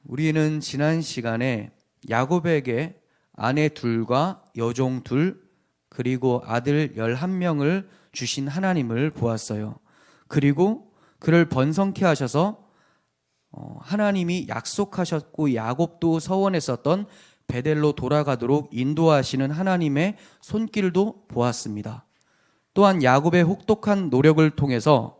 우리는 지난 시간에 야곱에게 아내 둘과 여종 둘 그리고 아들 11명을 주신 하나님을 보았어요. 그리고 그를 번성케 하셔서 하나님이 약속하셨고 야곱도 서원했었던 베델로 돌아가도록 인도하시는 하나님의 손길도 보았습니다. 또한 야곱의 혹독한 노력을 통해서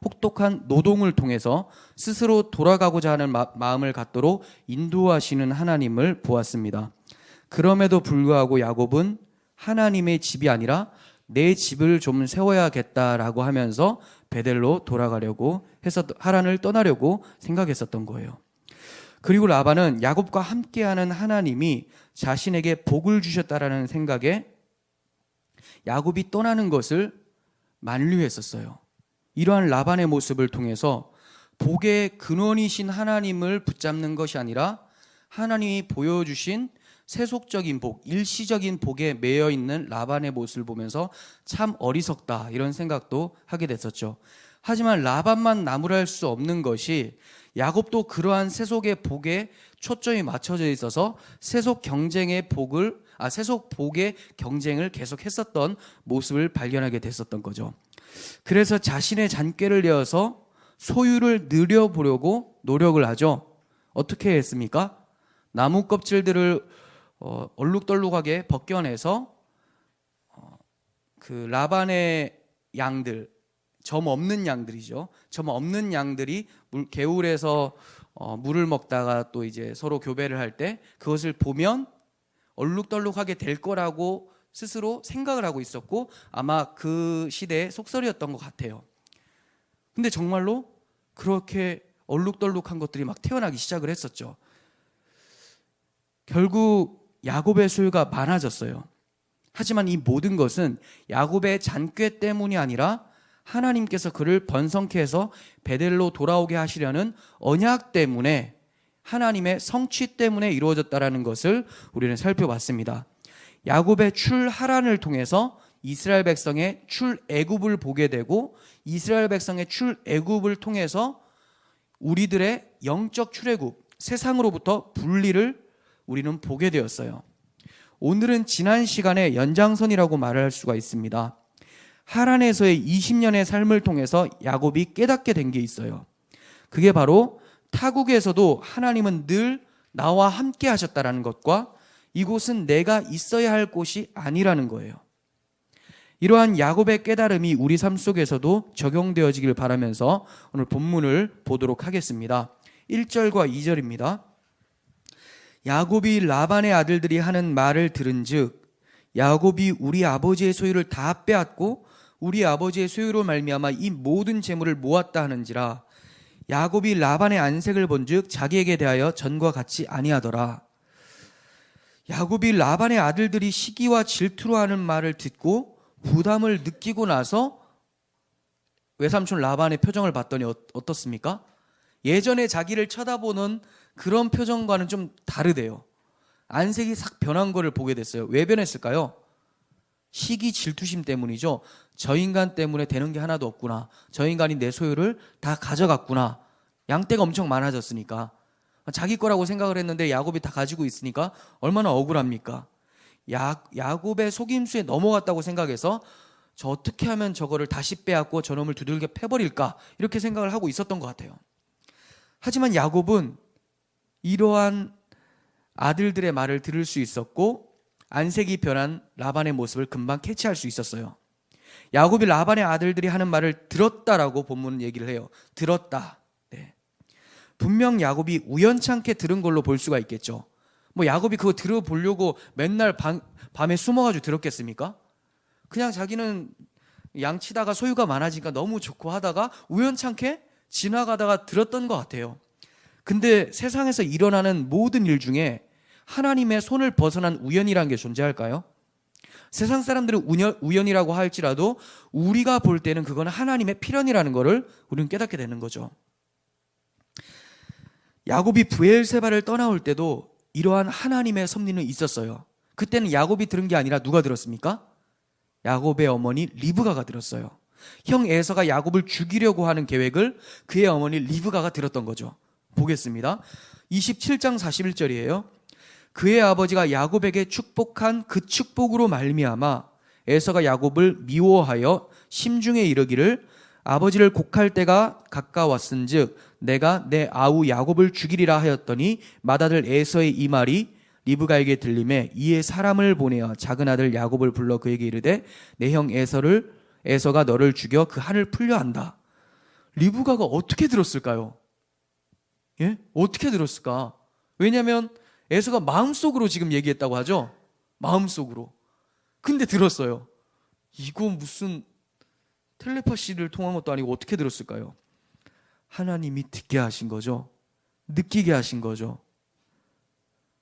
혹독한 노동을 통해서 스스로 돌아가고자 하는 마음을 갖도록 인도하시는 하나님을 보았습니다. 그럼에도 불구하고 야곱은 하나님의 집이 아니라 내 집을 좀 세워야겠다라고 하면서 베델로 돌아가려고 해서 하란을 떠나려고 생각했었던 거예요. 그리고 라반은 야곱과 함께하는 하나님이 자신에게 복을 주셨다라는 생각에 야곱이 떠나는 것을 만류했었어요. 이러한 라반의 모습을 통해서 복의 근원이신 하나님을 붙잡는 것이 아니라 하나님이 보여주신 세속적인 복, 일시적인 복에 매여 있는 라반의 모습을 보면서 참 어리석다 이런 생각도 하게 됐었죠. 하지만 라반만 나무랄 수 없는 것이 야곱도 그러한 세속의 복에 초점이 맞춰져 있어서 세속 복의 경쟁을 계속했었던 모습을 발견하게 됐었던 거죠. 그래서 자신의 잔꾀를 내어서 소유를 늘려보려고 노력을 하죠. 어떻게 했습니까? 나무 껍질들을 얼룩덜룩하게 벗겨내서 그 라반의 양들, 점 없는 양들이죠. 점 없는 양들이 개울에서 물을 먹다가 또 이제 서로 교배를 할 때 그것을 보면 얼룩덜룩하게 될 거라고 스스로 생각을 하고 있었고 아마 그 시대의 속설이었던 것 같아요. 근데 정말로 그렇게 얼룩덜룩한 것들이 막 태어나기 시작을 했었죠. 결국 야곱의 소유가 많아졌어요. 하지만 이 모든 것은 야곱의 잔꾀 때문이 아니라 하나님께서 그를 번성케 해서 베델로 돌아오게 하시려는 언약 때문에 하나님의 성취 때문에 이루어졌다라는 것을 우리는 살펴봤습니다. 야곱의 출하란을 통해서 이스라엘 백성의 출애굽을 보게 되고 이스라엘 백성의 출애굽을 통해서 우리들의 영적 출애굽, 세상으로부터 분리를 우리는 보게 되었어요. 오늘은 지난 시간의 연장선이라고 말할 수가 있습니다. 하란에서의 20년의 삶을 통해서 야곱이 깨닫게 된 게 있어요. 그게 바로 타국에서도 하나님은 늘 나와 함께 하셨다라는 것과 이곳은 내가 있어야 할 곳이 아니라는 거예요. 이러한 야곱의 깨달음이 우리 삶 속에서도 적용되어지길 바라면서 오늘 본문을 보도록 하겠습니다. 1절과 2절입니다. 야곱이 라반의 아들들이 하는 말을 들은즉 야곱이 우리 아버지의 소유를 다 빼앗고 우리 아버지의 소유로 말미암아 이 모든 재물을 모았다 하는지라. 야곱이 라반의 안색을 본즉 자기에게 대하여 전과 같이 아니하더라. 야곱이 라반의 아들들이 시기와 질투로 하는 말을 듣고 부담을 느끼고 나서 외삼촌 라반의 표정을 봤더니 어떻습니까? 예전에 자기를 쳐다보는 그런 표정과는 좀 다르대요. 안색이 싹 변한 거를 보게 됐어요. 왜 변했을까요? 시기 질투심 때문이죠. 저 인간 때문에 되는 게 하나도 없구나. 저 인간이 내 소유를 다 가져갔구나. 양떼가 엄청 많아졌으니까. 자기 거라고 생각을 했는데 야곱이 다 가지고 있으니까 얼마나 억울합니까? 야곱의 속임수에 넘어갔다고 생각해서 저 어떻게 하면 저거를 다시 빼앗고 저놈을 두들겨 패버릴까? 이렇게 생각을 하고 있었던 것 같아요. 하지만 야곱은 이러한 아들들의 말을 들을 수 있었고 안색이 변한 라반의 모습을 금방 캐치할 수 있었어요. 야곱이 라반의 아들들이 하는 말을 들었다라고 본문은 얘기를 해요. 들었다. 네. 분명 야곱이 우연찮게 들은 걸로 볼 수가 있겠죠. 야곱이 그거 들어보려고 맨날 밤에 숨어가지고 들었겠습니까? 그냥 자기는 양치다가 소유가 많아지니까 너무 좋고 하다가 우연찮게 지나가다가 들었던 것 같아요. 근데 세상에서 일어나는 모든 일 중에 하나님의 손을 벗어난 우연이라는 게 존재할까요? 세상 사람들은 우연이라고 할지라도 우리가 볼 때는 그건 하나님의 필연이라는 것을 우리는 깨닫게 되는 거죠. 야곱이 브엘세바를 떠나올 때도 이러한 하나님의 섭리는 있었어요. 그때는 야곱이 들은 게 아니라 누가 들었습니까? 야곱의 어머니 리브가가 들었어요. 형 에서가 야곱을 죽이려고 하는 계획을 그의 어머니 리브가가 들었던 거죠. 보겠습니다. 27장 41절이에요. 그의 아버지가 야곱에게 축복한 그 축복으로 말미암아 에서가 야곱을 미워하여 심중에 이르기를 아버지를 곡할 때가 가까웠은즉 내가 내 아우 야곱을 죽이리라 하였더니 맏아들 에서의 이 말이 리브가에게 들림에 이에 사람을 보내어 작은 아들 야곱을 불러 그에게 이르되 내 형 에서가 너를 죽여 그 한을 풀려 한다. 리브가가 어떻게 들었을까요? 예? 어떻게 들었을까? 왜냐하면 에서가 마음속으로 지금 얘기했다고 하죠. 마음속으로. 근데 들었어요. 이거 무슨 텔레파시를 통한 것도 아니고 어떻게 들었을까요? 하나님이 듣게 하신 거죠. 느끼게 하신 거죠.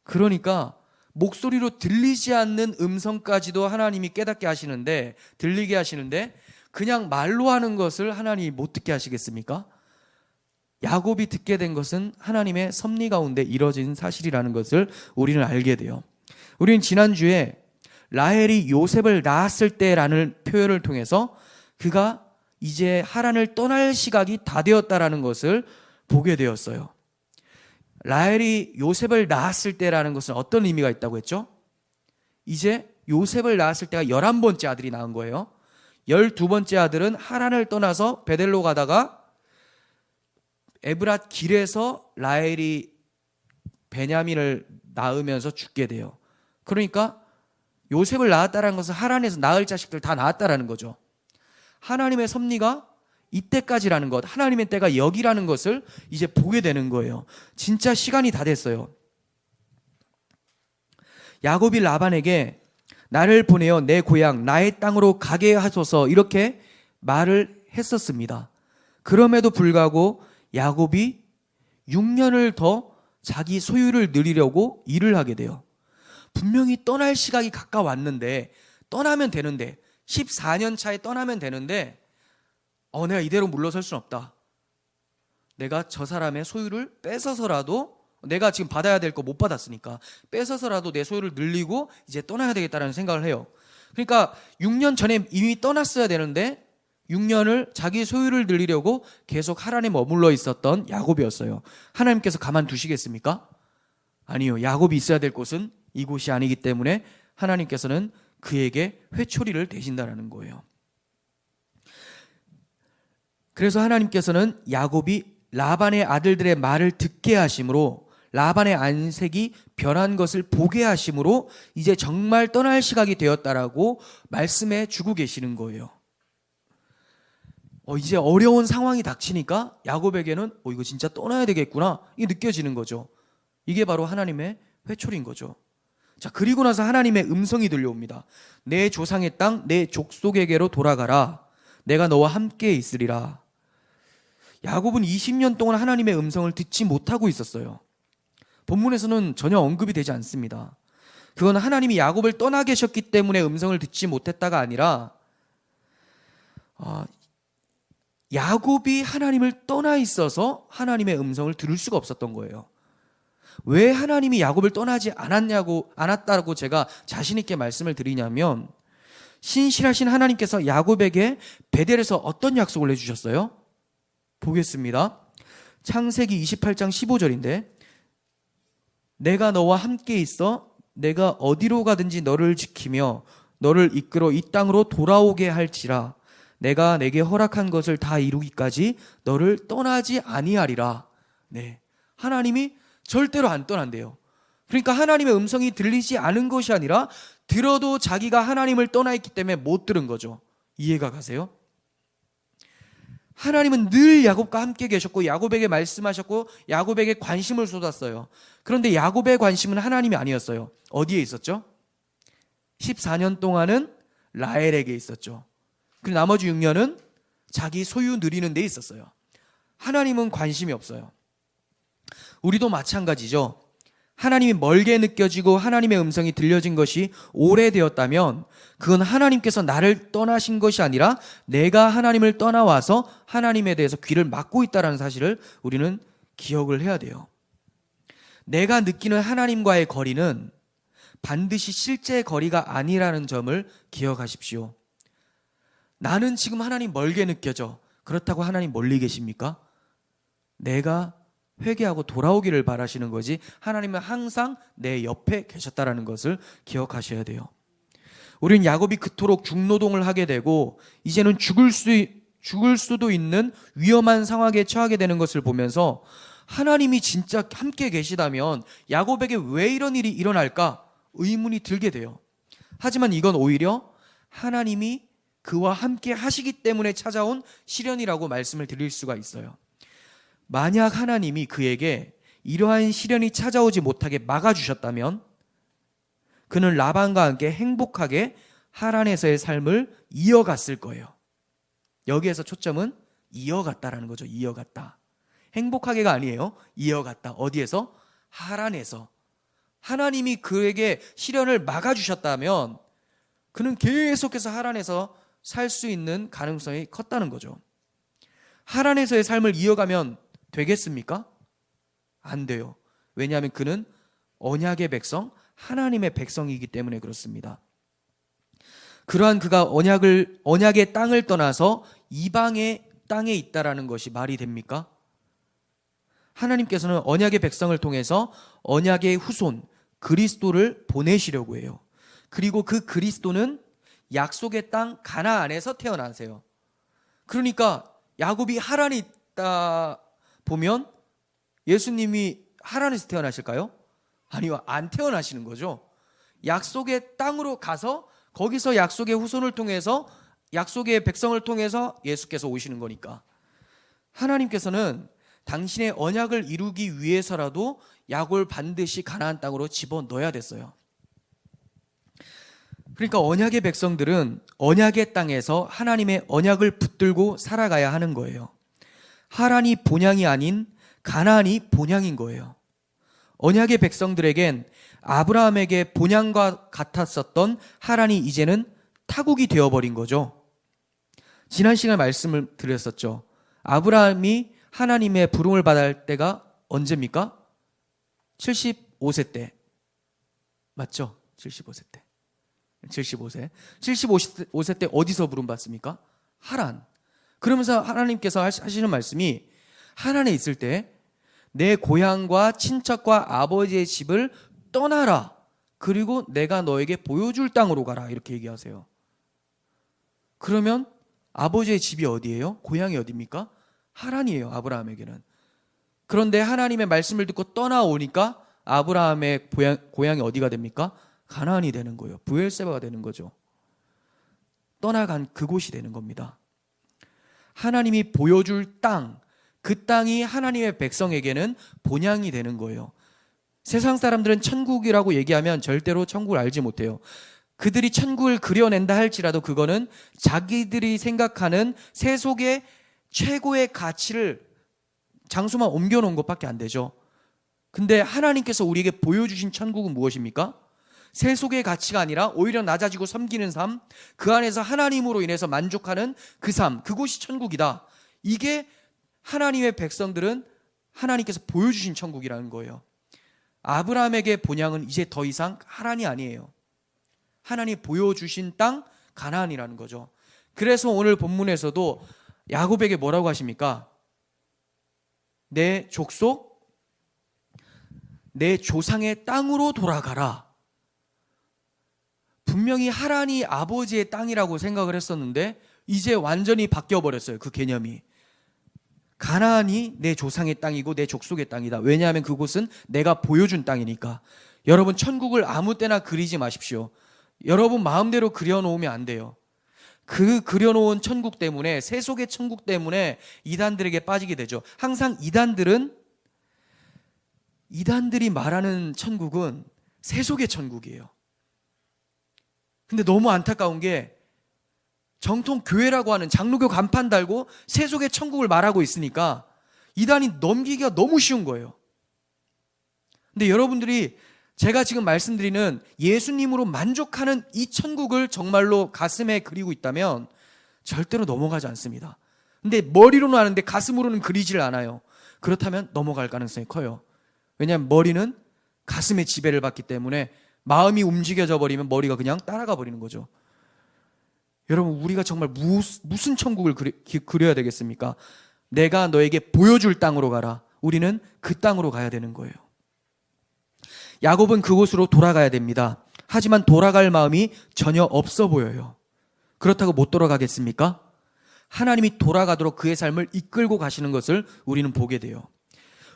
그러니까 목소리로 들리지 않는 음성까지도 하나님이 깨닫게 하시는데, 들리게 하시는데 그냥 말로 하는 것을 하나님이 못 듣게 하시겠습니까? 야곱이 듣게 된 것은 하나님의 섭리 가운데 이뤄진 사실이라는 것을 우리는 알게 돼요. 우리는 지난주에 라헬이 요셉을 낳았을 때라는 표현을 통해서 그가 이제 하란을 떠날 시각이 다 되었다라는 것을 보게 되었어요. 라헬이 요셉을 낳았을 때라는 것은 어떤 의미가 있다고 했죠? 이제 요셉을 낳았을 때가 11번째 아들이 낳은 거예요. 12번째 아들은 하란을 떠나서 베델로 가다가 에브랏 길에서 라헬이 베냐민을 낳으면서 죽게 돼요. 그러니까 요셉을 낳았다는 것은 하란에서 낳을 자식들 다 낳았다라는 거죠. 하나님의 섭리가 이때까지라는 것, 하나님의 때가 여기라는 것을 이제 보게 되는 거예요. 진짜 시간이 다 됐어요. 야곱이 라반에게 나를 보내어 내 고향 나의 땅으로 가게 하소서 이렇게 말을 했었습니다. 그럼에도 불구하고 야곱이 6년을 더 자기 소유를 누리려고 일을 하게 돼요. 분명히 떠날 시각이 가까웠는데, 떠나면 되는데, 14년 차에 떠나면 되는데 내가 이대로 물러설 수는 없다. 내가 저 사람의 소유를 뺏어서라도, 내가 지금 받아야 될 거 못 받았으니까 뺏어서라도 내 소유를 늘리고 이제 떠나야 되겠다는 생각을 해요. 그러니까 6년 전에 이미 떠났어야 되는데 6년을 자기 소유를 늘리려고 계속 하란에 머물러 있었던 야곱이었어요. 하나님께서 가만두시겠습니까? 아니요. 야곱이 있어야 될 곳은 이곳이 아니기 때문에 하나님께서는 그에게 회초리를 대신다라는 거예요. 그래서 하나님께서는 야곱이 라반의 아들들의 말을 듣게 하심으로, 라반의 안색이 변한 것을 보게 하심으로 이제 정말 떠날 시각이 되었다라고 말씀해 주고 계시는 거예요. 이제 어려운 상황이 닥치니까 야곱에게는 이거 진짜 떠나야 되겠구나, 이게 느껴지는 거죠. 이게 바로 하나님의 회초리인 거죠. 자, 그리고 나서 하나님의 음성이 들려옵니다. 내 조상의 땅, 내 족속에게로 돌아가라. 내가 너와 함께 있으리라. 야곱은 20년 동안 하나님의 음성을 듣지 못하고 있었어요. 본문에서는 전혀 언급이 되지 않습니다. 그건 하나님이 야곱을 떠나 계셨기 때문에 음성을 듣지 못했다가 아니라 야곱이 하나님을 떠나 있어서 하나님의 음성을 들을 수가 없었던 거예요. 왜 하나님이 야곱을 떠나지 않았다고 제가 자신 있게 말씀을 드리냐면, 신실하신 하나님께서 야곱에게 베델에서 어떤 약속을 해주셨어요? 보겠습니다. 창세기 28장 15절인데 내가 너와 함께 있어 내가 어디로 가든지 너를 지키며 너를 이끌어 이 땅으로 돌아오게 할지라 내가 내게 허락한 것을 다 이루기까지 너를 떠나지 아니하리라. 네, 하나님이 절대로 안 떠난대요. 그러니까 하나님의 음성이 들리지 않은 것이 아니라 들어도 자기가 하나님을 떠나 있기 때문에 못 들은 거죠. 이해가 가세요? 하나님은 늘 야곱과 함께 계셨고 야곱에게 말씀하셨고 야곱에게 관심을 쏟았어요. 그런데 야곱의 관심은 하나님이 아니었어요. 어디에 있었죠? 14년 동안은 라헬에게 있었죠. 그리고 나머지 6년은 자기 소유 누리는 데 있었어요. 하나님은 관심이 없어요. 우리도 마찬가지죠. 하나님이 멀게 느껴지고 하나님의 음성이 들려진 것이 오래되었다면 그건 하나님께서 나를 떠나신 것이 아니라 내가 하나님을 떠나와서 하나님에 대해서 귀를 막고 있다는 사실을 우리는 기억을 해야 돼요. 내가 느끼는 하나님과의 거리는 반드시 실제 거리가 아니라는 점을 기억하십시오. 나는 지금 하나님 멀게 느껴져. 그렇다고 하나님 멀리 계십니까? 내가 회개하고 돌아오기를 바라시는 거지, 하나님은 항상 내 옆에 계셨다라는 것을 기억하셔야 돼요. 우린 야곱이 그토록 중노동을 하게 되고 이제는 죽을 수도 있는 위험한 상황에 처하게 되는 것을 보면서 하나님이 진짜 함께 계시다면 야곱에게 왜 이런 일이 일어날까 의문이 들게 돼요. 하지만 이건 오히려 하나님이 그와 함께 하시기 때문에 찾아온 시련이라고 말씀을 드릴 수가 있어요. 만약 하나님이 그에게 이러한 시련이 찾아오지 못하게 막아주셨다면 그는 라반과 함께 행복하게 하란에서의 삶을 이어갔을 거예요. 여기에서 초점은 이어갔다라는 거죠. 이어갔다. 행복하게가 아니에요. 이어갔다. 어디에서? 하란에서. 하나님이 그에게 시련을 막아주셨다면 그는 계속해서 하란에서 살 수 있는 가능성이 컸다는 거죠. 하란에서의 삶을 이어가면 되겠습니까? 안 돼요. 왜냐하면 그는 언약의 백성, 하나님의 백성이기 때문에 그렇습니다. 그러한 그가 언약의 땅을 떠나서 이방의 땅에 있다라는 것이 말이 됩니까? 하나님께서는 언약의 백성을 통해서 언약의 후손 그리스도를 보내시려고 해요. 그리고 그 그리스도는 약속의 땅 가나안에서 태어나세요. 그러니까 야곱이 하란에 있다 보면 예수님이 하란에서 태어나실까요? 아니요, 안 태어나시는 거죠. 약속의 땅으로 가서 거기서 약속의 후손을 통해서 약속의 백성을 통해서 예수께서 오시는 거니까 하나님께서는 당신의 언약을 이루기 위해서라도 야곱을 반드시 가나안 땅으로 집어넣어야 됐어요. 그러니까 언약의 백성들은 언약의 땅에서 하나님의 언약을 붙들고 살아가야 하는 거예요. 하란이 본향이 아닌 가나안이 본향인 거예요. 언약의 백성들에겐 아브라함에게 본향과 같았었던 하란이 이제는 타국이 되어버린 거죠. 지난 시간에 말씀을 드렸었죠. 아브라함이 하나님의 부름을 받을 때가 언제입니까? 75세 때. 맞죠? 75세 때. 75세 때 어디서 부름받습니까? 하란. 그러면서 하나님께서 하시는 말씀이 하란에 있을 때 내 고향과 친척과 아버지의 집을 떠나라. 그리고 내가 너에게 보여줄 땅으로 가라. 이렇게 얘기하세요. 그러면 아버지의 집이 어디예요? 고향이 어디입니까? 하란이에요. 아브라함에게는. 그런데 하나님의 말씀을 듣고 떠나오니까 아브라함의 고향이 어디가 됩니까? 가나안이 되는 거예요. 브엘세바가 되는 거죠. 떠나간 그곳이 되는 겁니다. 하나님이 보여줄 땅, 그 땅이 하나님의 백성에게는 본향이 되는 거예요. 세상 사람들은 천국이라고 얘기하면 절대로 천국을 알지 못해요. 그들이 천국을 그려낸다 할지라도 그거는 자기들이 생각하는 세속의 최고의 가치를 장소만 옮겨놓은 것밖에 안 되죠. 근데 하나님께서 우리에게 보여주신 천국은 무엇입니까? 세속의 가치가 아니라 오히려 낮아지고 섬기는 삶, 그 안에서 하나님으로 인해서 만족하는 그 삶, 그곳이 천국이다. 이게 하나님의 백성들은 하나님께서 보여주신 천국이라는 거예요. 아브라함에게 본향은 이제 더 이상 하란이 아니에요. 하나님이 보여주신 땅 가나안이라는 거죠. 그래서 오늘 본문에서도 야곱에게 뭐라고 하십니까? 내 족속, 내 조상의 땅으로 돌아가라. 분명히 하란이 아버지의 땅이라고 생각을 했었는데 이제 완전히 바뀌어버렸어요. 그 개념이. 가나안이 내 조상의 땅이고 내 족속의 땅이다. 왜냐하면 그곳은 내가 보여준 땅이니까. 여러분 천국을 아무 때나 그리지 마십시오. 여러분 마음대로 그려놓으면 안 돼요. 그 그려놓은 천국 때문에, 세속의 천국 때문에 이단들에게 빠지게 되죠. 항상 이단들이 말하는 천국은 세속의 천국이에요. 근데 너무 안타까운 게 정통 교회라고 하는 장로교 간판 달고 세속의 천국을 말하고 있으니까 이단이 넘기기가 너무 쉬운 거예요. 근데 여러분들이 제가 지금 말씀드리는 예수님으로 만족하는 이 천국을 정말로 가슴에 그리고 있다면 절대로 넘어가지 않습니다. 근데 머리로는 아는데 가슴으로는 그리질 않아요. 그렇다면 넘어갈 가능성이 커요. 왜냐하면 머리는 가슴의 지배를 받기 때문에 마음이 움직여져 버리면 머리가 그냥 따라가 버리는 거죠. 여러분 우리가 정말 무슨 천국을 그려야 되겠습니까? 내가 너에게 보여줄 땅으로 가라. 우리는 그 땅으로 가야 되는 거예요. 야곱은 그곳으로 돌아가야 됩니다. 하지만 돌아갈 마음이 전혀 없어 보여요. 그렇다고 못 돌아가겠습니까? 하나님이 돌아가도록 그의 삶을 이끌고 가시는 것을 우리는 보게 돼요.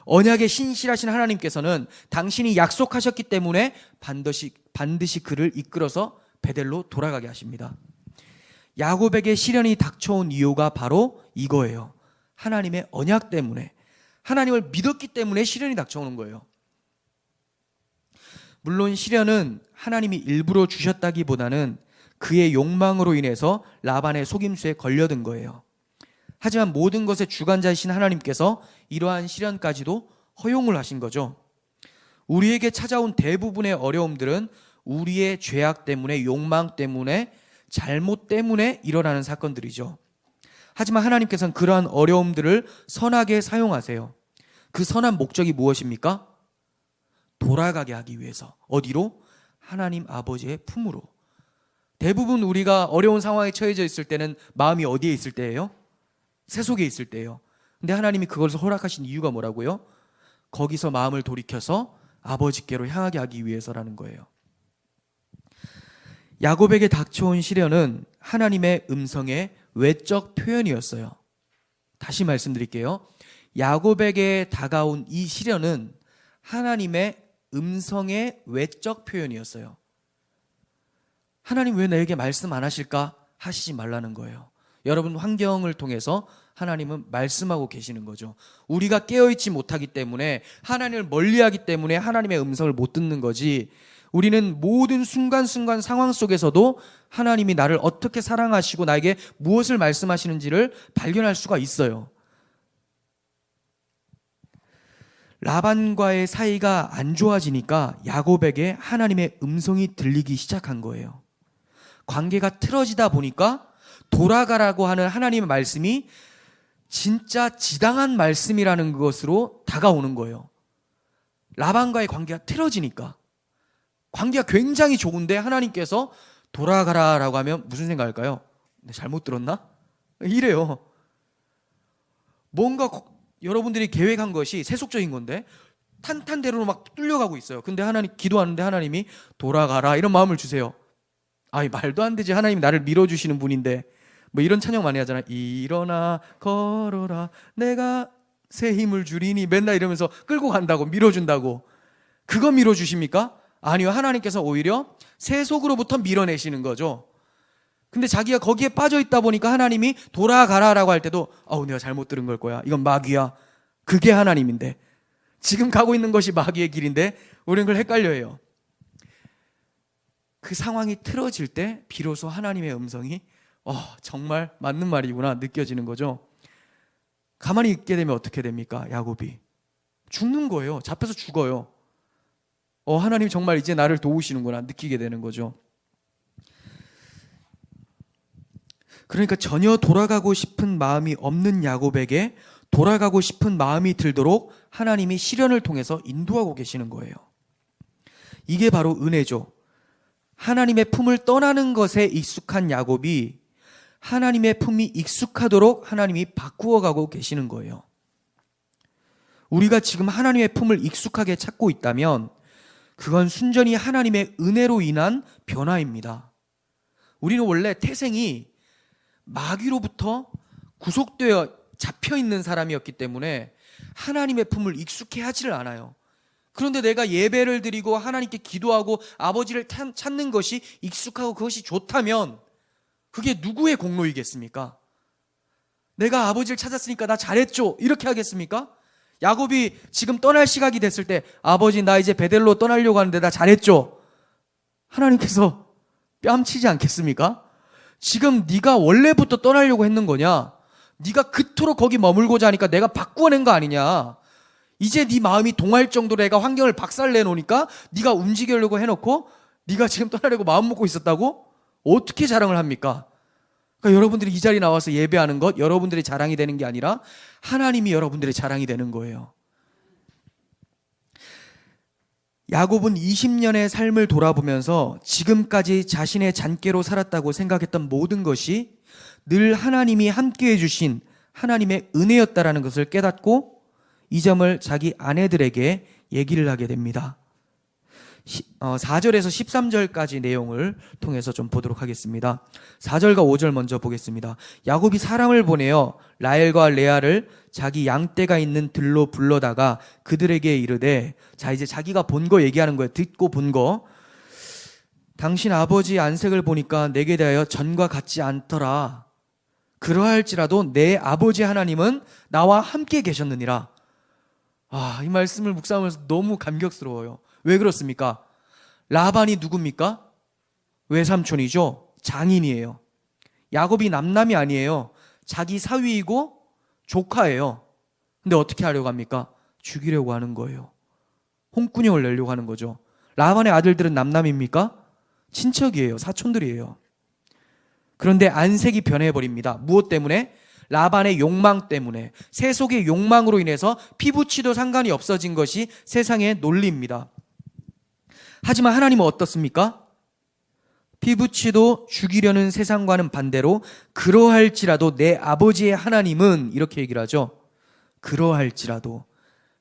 언약의 신실하신 하나님께서는 당신이 약속하셨기 때문에 반드시 그를 이끌어서 베델로 돌아가게 하십니다. 야곱에게 시련이 닥쳐온 이유가 바로 이거예요. 하나님의 언약 때문에, 하나님을 믿었기 때문에 시련이 닥쳐오는 거예요. 물론 시련은 하나님이 일부러 주셨다기보다는 그의 욕망으로 인해서 라반의 속임수에 걸려든 거예요. 하지만 모든 것의 주관자이신 하나님께서 이러한 시련까지도 허용을 하신 거죠. 우리에게 찾아온 대부분의 어려움들은 우리의 죄악 때문에, 욕망 때문에, 잘못 때문에 일어나는 사건들이죠. 하지만 하나님께서는 그러한 어려움들을 선하게 사용하세요. 그 선한 목적이 무엇입니까? 돌아가게 하기 위해서. 어디로? 하나님 아버지의 품으로. 대부분 우리가 어려운 상황에 처해져 있을 때는 마음이 어디에 있을 때예요? 세속에 있을 때예요. 근데 하나님이 그것을 허락하신 이유가 뭐라고요? 거기서 마음을 돌이켜서 아버지께로 향하게 하기 위해서라는 거예요. 야곱에게 닥쳐온 시련은 하나님의 음성의 외적 표현이었어요. 다시 말씀드릴게요. 야곱에게 다가온 이 시련은 하나님의 음성의 외적 표현이었어요. 하나님 왜 나에게 말씀 안 하실까? 하시지 말라는 거예요. 여러분, 환경을 통해서 하나님은 말씀하고 계시는 거죠. 우리가 깨어있지 못하기 때문에, 하나님을 멀리하기 때문에 하나님의 음성을 못 듣는 거지, 우리는 모든 순간순간 상황 속에서도 하나님이 나를 어떻게 사랑하시고 나에게 무엇을 말씀하시는지를 발견할 수가 있어요. 라반과의 사이가 안 좋아지니까 야곱에게 하나님의 음성이 들리기 시작한 거예요. 관계가 틀어지다 보니까 돌아가라고 하는 하나님의 말씀이 진짜 지당한 말씀이라는 것으로 다가오는 거예요. 라반과의 관계가 틀어지니까. 관계가 굉장히 좋은데 하나님께서 돌아가라라고 하면 무슨 생각할까요? 잘못 들었나? 이래요. 뭔가 여러분들이 계획한 것이 세속적인 건데 탄탄대로로 막 뚫려가고 있어요. 근데 하나님, 기도하는데 하나님이 돌아가라 이런 마음을 주세요. 아이, 말도 안 되지. 하나님이 나를 밀어주시는 분인데. 뭐 이런 찬양 많이 하잖아요. 일어나 걸어라 내가 새 힘을 주리니, 맨날 이러면서 끌고 간다고, 밀어준다고. 그거 밀어주십니까? 아니요. 하나님께서 오히려 세속으로부터 밀어내시는 거죠. 근데 자기가 거기에 빠져 있다 보니까 하나님이 돌아가라라고 할 때도 내가 잘못 들은 걸 거야. 이건 마귀야. 그게 하나님인데. 지금 가고 있는 것이 마귀의 길인데 우리는 그걸 헷갈려해요. 그 상황이 틀어질 때 비로소 하나님의 음성이 정말 맞는 말이구나 느껴지는 거죠. 가만히 있게 되면 어떻게 됩니까? 야곱이 죽는 거예요. 잡혀서 죽어요. 하나님 정말 이제 나를 도우시는구나 느끼게 되는 거죠. 그러니까 전혀 돌아가고 싶은 마음이 없는 야곱에게 돌아가고 싶은 마음이 들도록 하나님이 시련을 통해서 인도하고 계시는 거예요. 이게 바로 은혜죠. 하나님의 품을 떠나는 것에 익숙한 야곱이 하나님의 품이 익숙하도록 하나님이 바꾸어가고 계시는 거예요. 우리가 지금 하나님의 품을 익숙하게 찾고 있다면 그건 순전히 하나님의 은혜로 인한 변화입니다. 우리는 원래 태생이 마귀로부터 구속되어 잡혀있는 사람이었기 때문에 하나님의 품을 익숙해 하지를 않아요. 그런데 내가 예배를 드리고 하나님께 기도하고 아버지를 찾는 것이 익숙하고 그것이 좋다면 그게 누구의 공로이겠습니까? 내가 아버지를 찾았으니까 나 잘했죠 이렇게 하겠습니까? 야곱이 지금 떠날 시각이 됐을 때 아버지 나 이제 베델로 떠나려고 하는데 나 잘했죠? 하나님께서 뺨치지 않겠습니까? 지금 네가 원래부터 떠나려고 했는 거냐? 네가 그토록 거기 머물고자 하니까 내가 바꾸어낸 거 아니냐? 이제 네 마음이 동할 정도로 내가 환경을 박살내놓으니까 네가 움직이려고 해놓고 네가 지금 떠나려고 마음 먹고 있었다고? 어떻게 자랑을 합니까? 그러니까 여러분들이 이 자리에 나와서 예배하는 것 여러분들의 자랑이 되는 게 아니라 하나님이 여러분들의 자랑이 되는 거예요. 야곱은 20년의 삶을 돌아보면서 지금까지 자신의 잔꾀로 살았다고 생각했던 모든 것이 늘 하나님이 함께해 주신 하나님의 은혜였다라는 것을 깨닫고 이 점을 자기 아내들에게 얘기를 하게 됩니다. 4절에서 13절까지 내용을 통해서 좀 보도록 하겠습니다. 4절과 5절 먼저 보겠습니다. 야곱이 사람을 보내어 라헬과 레아를 자기 양떼가 있는 들로 불러다가 그들에게 이르되, 자 이제 자기가 본 거 얘기하는 거예요. 듣고 본 거. 당신 아버지 안색을 보니까 내게 대하여 전과 같지 않더라. 그러할지라도 내 아버지 하나님은 나와 함께 계셨느니라. 이 말씀을 묵상하면서 너무 감격스러워요. 왜 그렇습니까? 라반이 누굽니까? 외삼촌이죠. 장인이에요. 야곱이 남남이 아니에요. 자기 사위이고 조카예요. 근데 어떻게 하려고 합니까? 죽이려고 하는 거예요. 홍군형을 내려고 하는 거죠. 라반의 아들들은 남남입니까? 친척이에요. 사촌들이에요. 그런데 안색이 변해버립니다. 무엇 때문에? 라반의 욕망 때문에. 세속의 욕망으로 인해서 피부치도 상관이 없어진 것이 세상의 논리입니다. 하지만 하나님은 어떻습니까? 피부치도 죽이려는 세상과는 반대로 그러할지라도 내 아버지의 하나님은, 이렇게 얘기를 하죠. 그러할지라도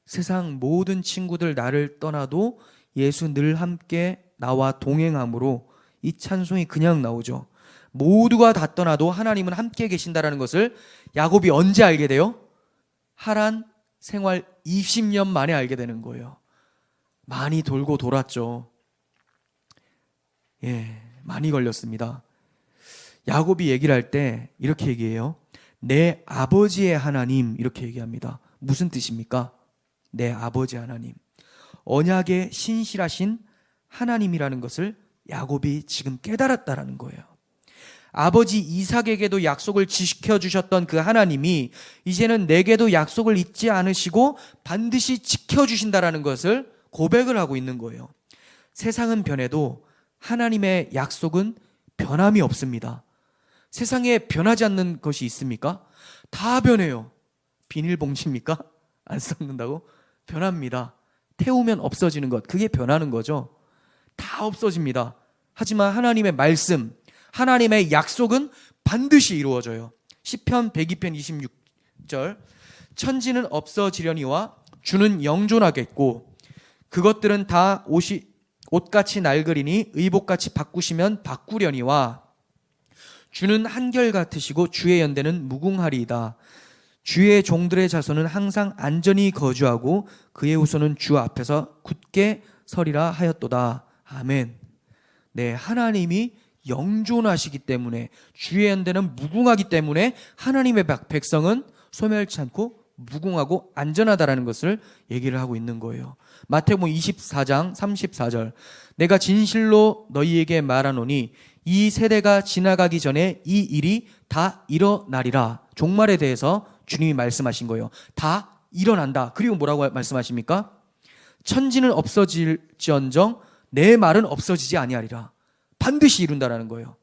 세상 모든 친구들 나를 떠나도 예수 늘 함께 나와 동행함으로, 이 찬송이 그냥 나오죠. 모두가 다 떠나도 하나님은 함께 계신다라는 것을 야곱이 언제 알게 돼요? 하란 생활 20년 만에 알게 되는 거예요. 많이 돌고 돌았죠. 많이 걸렸습니다. 야곱이 얘기를 할 때 이렇게 얘기해요. 내 아버지의 하나님, 이렇게 얘기합니다. 무슨 뜻입니까? 내 아버지 하나님. 언약의 신실하신 하나님이라는 것을 야곱이 지금 깨달았다라는 거예요. 아버지 이삭에게도 약속을 지켜주셨던 그 하나님이 이제는 내게도 약속을 잊지 않으시고 반드시 지켜주신다라는 것을 고백을 하고 있는 거예요. 세상은 변해도 하나님의 약속은 변함이 없습니다. 세상에 변하지 않는 것이 있습니까? 다 변해요. 비닐봉지입니까? 안 썩는다고? 변합니다. 태우면 없어지는 것, 그게 변하는 거죠. 다 없어집니다. 하지만 하나님의 말씀, 하나님의 약속은 반드시 이루어져요. 시편 102편 26절, 천지는 없어지려니와 주는 영존하겠고 그것들은 다 옷같이 낡으리니 의복같이 바꾸시면 바꾸려니와 주는 한결같으시고 주의 연대는 무궁하리이다. 주의 종들의 자손은 항상 안전히 거주하고 그의 후손은 주 앞에서 굳게 서리라 하였도다. 아멘. 네, 하나님이 영존하시기 때문에, 주의 연대는 무궁하기 때문에 하나님의 백성은 소멸치 않고 무궁하고 안전하다라는 것을 얘기를 하고 있는 거예요. 마태복음 24장 34절, 내가 진실로 너희에게 말하노니 이 세대가 지나가기 전에 이 일이 다 일어나리라. 종말에 대해서 주님이 말씀하신 거예요. 다 일어난다. 그리고 뭐라고 말씀하십니까? 천지는 없어질지언정 내 말은 없어지지 아니하리라. 반드시 이룬다라는 거예요.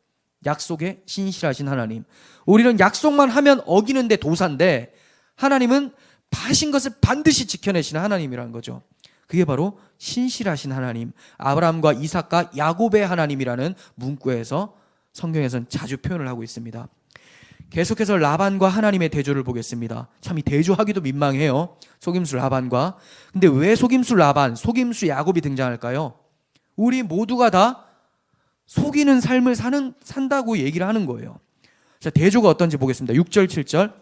약속에 신실하신 하나님. 우리는 약속만 하면 어기는데 도사인데 하나님은 하신 것을 반드시 지켜내시는 하나님이라는 거죠. 그게 바로 신실하신 하나님, 아브라함과 이삭과 야곱의 하나님이라는 문구에서 성경에서는 자주 표현을 하고 있습니다. 계속해서 라반과 하나님의 대조를 보겠습니다. 참 이 대조하기도 민망해요. 속임수 라반과. 근데 왜 속임수 라반, 속임수 야곱이 등장할까요? 우리 모두가 다 속이는 삶을 산다고 얘기를 하는 거예요. 자, 대조가 어떤지 보겠습니다. 6절, 7절.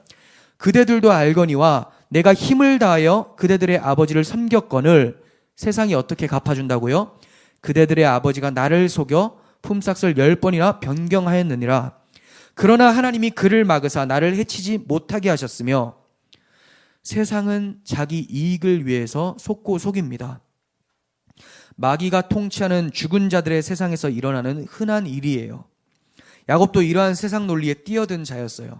그대들도 알거니와 내가 힘을 다하여 그대들의 아버지를 섬겼거늘 세상이 어떻게 갚아준다고요? 그대들의 아버지가 나를 속여 품삯을 10번이나 변경하였느니라. 그러나 하나님이 그를 막으사 나를 해치지 못하게 하셨으며, 세상은 자기 이익을 위해서 속고 속입니다. 마귀가 통치하는 죽은 자들의 세상에서 일어나는 흔한 일이에요. 야곱도 이러한 세상 논리에 뛰어든 자였어요.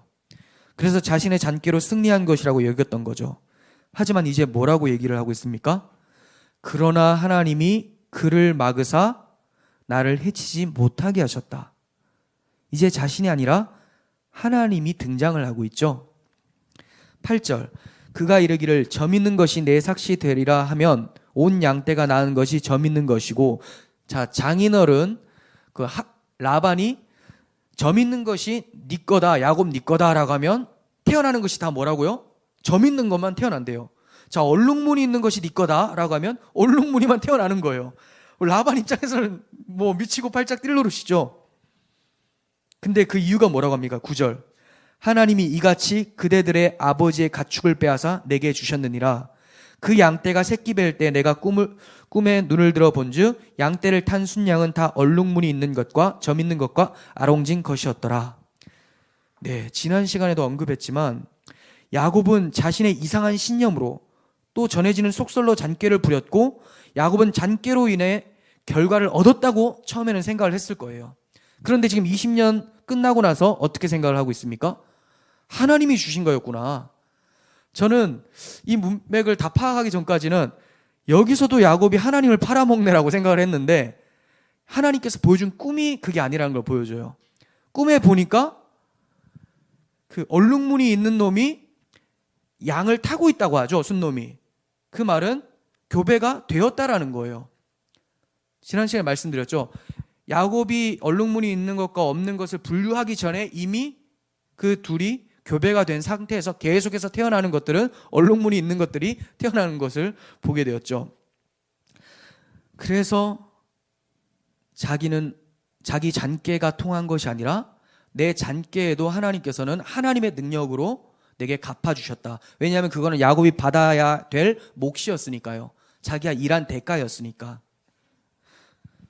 그래서 자신의 잔꾀로 승리한 것이라고 여겼던 거죠. 하지만 이제 뭐라고 얘기를 하고 있습니까? 그러나 하나님이 그를 막으사 나를 해치지 못하게 하셨다. 이제 자신이 아니라 하나님이 등장을 하고 있죠. 8절, 그가 이르기를 점 있는 것이 내 삭시 되리라 하면 온 양떼가 낳은 것이 점 있는 것이고, 자, 장인어른 라반이 점 있는 것이 네 거다, 야곱 네 거다라고 하면 태어나는 것이 다 뭐라고요? 점 있는 것만 태어난대요. 자, 얼룩무늬 있는 것이 네 거다라고 하면 얼룩무늬만 태어나는 거예요. 라반 입장에서는 뭐 미치고 팔짝 뛸 노릇이죠. 근데 그 이유가 뭐라고 합니까? 9절. 하나님이 이같이 그대들의 아버지의 가축을 빼앗아 내게 주셨느니라. 그 양떼가 새끼 뵐 때 내가 꿈에 눈을 들어 본즉 양떼를 탄 순양은 다 얼룩무늬 있는 것과 점 있는 것과 아롱진 것이었더라. 네, 지난 시간에도 언급했지만 야곱은 자신의 이상한 신념으로 또 전해지는 속설로 잔꾀를 부렸고 야곱은 잔꾀로 인해 결과를 얻었다고 처음에는 생각을 했을 거예요. 그런데 지금 20년 끝나고 나서 어떻게 생각을 하고 있습니까? 하나님이 주신 거였구나. 저는 이 문맥을 다 파악하기 전까지는 여기서도 야곱이 하나님을 팔아먹네라고 생각을 했는데 하나님께서 보여준 꿈이 그게 아니라는 걸 보여줘요. 꿈에 보니까 그 얼룩무늬 있는 놈이 양을 타고 있다고 하죠. 순놈이. 그 말은 교배가 되었다라는 거예요. 지난 시간에 말씀드렸죠. 야곱이 얼룩무늬 있는 것과 없는 것을 분류하기 전에 이미 그 둘이 교배가 된 상태에서 계속해서 태어나는 것들은 얼룩무늬 있는 것들이 태어나는 것을 보게 되었죠. 그래서 자기 잔꾀가 통한 것이 아니라 내 잔꾀에도 하나님께서는 하나님의 능력으로 내게 갚아주셨다. 왜냐하면 그거는 야곱이 받아야 될 몫이었으니까요. 자기가 일한 대가였으니까.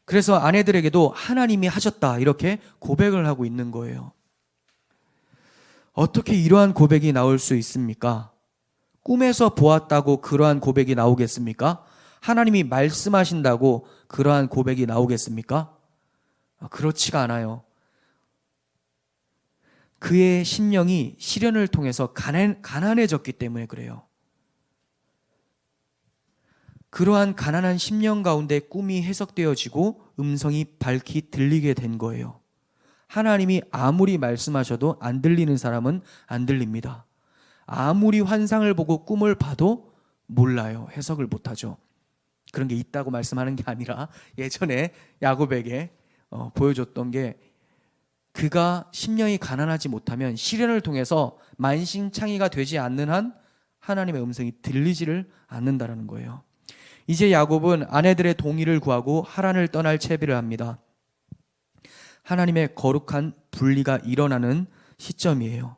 그래서 아내들에게도 하나님이 하셨다 이렇게 고백을 하고 있는 거예요. 어떻게 이러한 고백이 나올 수 있습니까? 꿈에서 보았다고 그러한 고백이 나오겠습니까? 하나님이 말씀하신다고 그러한 고백이 나오겠습니까? 그렇지가 않아요. 그의 심령이 시련을 통해서 가난해졌기 때문에 그래요. 그러한 가난한 심령 가운데 꿈이 해석되어지고 음성이 밝히 들리게 된 거예요. 하나님이 아무리 말씀하셔도 안 들리는 사람은 안 들립니다. 아무리 환상을 보고 꿈을 봐도 몰라요. 해석을 못하죠. 그런 게 있다고 말씀하는 게 아니라 예전에 야곱에게 보여줬던 게 그가 심령이 가난하지 못하면 시련을 통해서 만신창이가 되지 않는 한 하나님의 음성이 들리지를 않는다는 거예요. 이제 야곱은 아내들의 동의를 구하고 하란을 떠날 채비를 합니다. 하나님의 거룩한 분리가 일어나는 시점이에요.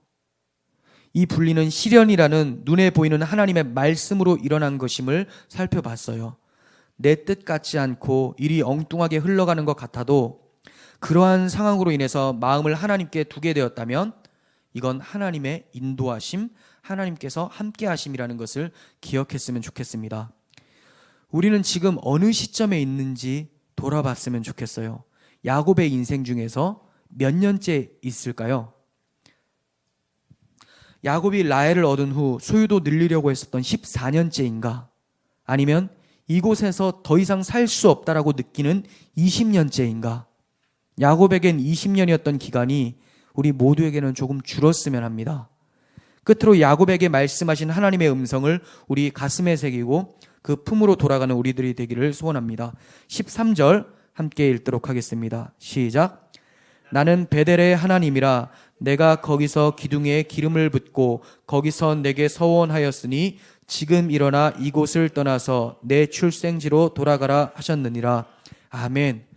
이 분리는 시련이라는 눈에 보이는 하나님의 말씀으로 일어난 것임을 살펴봤어요. 내 뜻 같지 않고 일이 엉뚱하게 흘러가는 것 같아도 그러한 상황으로 인해서 마음을 하나님께 두게 되었다면 이건 하나님의 인도하심, 하나님께서 함께 하심이라는 것을 기억했으면 좋겠습니다. 우리는 지금 어느 시점에 있는지 돌아봤으면 좋겠어요. 야곱의 인생 중에서 몇 년째 있을까요? 야곱이 라헬을 얻은 후 소유도 늘리려고 했었던 14년째인가? 아니면 이곳에서 더 이상 살 수 없다라고 느끼는 20년째인가? 야곱에겐 20년이었던 기간이 우리 모두에게는 조금 줄었으면 합니다. 끝으로 야곱에게 말씀하신 하나님의 음성을 우리 가슴에 새기고 그 품으로 돌아가는 우리들이 되기를 소원합니다. 13절 함께 읽도록 하겠습니다. 시작. 나는 베델의 하나님이라 내가 거기서 기둥에 기름을 붓고 거기서 내게 서원하였으니 지금 일어나 이곳을 떠나서 내 출생지로 돌아가라 하셨느니라. 아멘.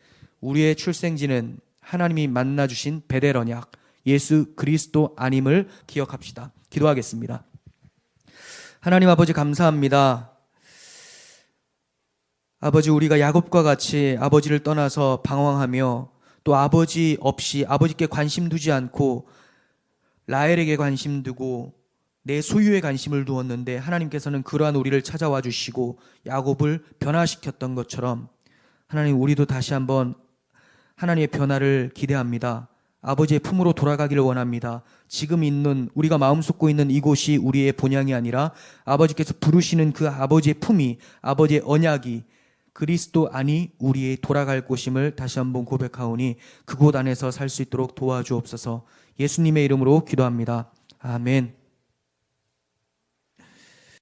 우리의 출생지는 하나님이 만나주신 베델 언약 예수 그리스도 아님을 기억합시다. 기도하겠습니다. 하나님 아버지 감사합니다. 아버지, 우리가 야곱과 같이 아버지를 떠나서 방황하며 또 아버지 없이 아버지께 관심 두지 않고 라헬에게 관심 두고 내 소유에 관심을 두었는데 하나님께서는 그러한 우리를 찾아와 주시고 야곱을 변화시켰던 것처럼 하나님, 우리도 다시 한번 하나님의 변화를 기대합니다. 아버지의 품으로 돌아가기를 원합니다. 지금 있는 우리가 마음 쏟고 있는 이곳이 우리의 본향이 아니라 아버지께서 부르시는 그 아버지의 품이, 아버지의 언약이 그리스도 안이 우리의 돌아갈 곳임을 다시 한번 고백하오니 그곳 안에서 살 수 있도록 도와주옵소서. 예수님의 이름으로 기도합니다. 아멘.